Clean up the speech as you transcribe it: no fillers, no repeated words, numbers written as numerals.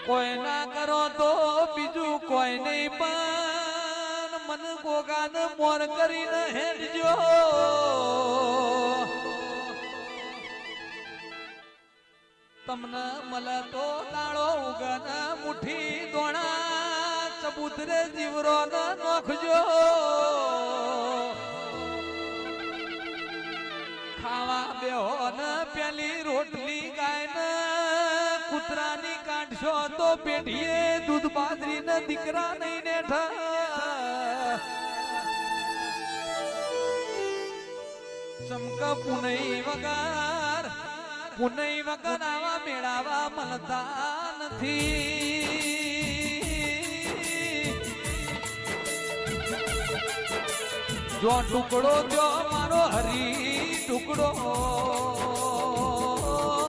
કોઈ ના કરો તો બીજું કોઈ નહીં પણ મન ગોગાન મોર કરીને હેડજો તમને મળે તો દાળો ઉગન મુઠ્ઠી દોણા ચબૂતરે જીવરો ન નોખજો ખાવા બેહો ને પેલી રોટલી ગાય ને કૂતરાની કાઢશો તો પેઢીએ દૂધ બાજરી ને દીકરા નહીં નેઠા ચમકા પુનઈ વગર આવા મેળાવા મળતા નથી જો ટુકડો જો મારો હરી ટુકડો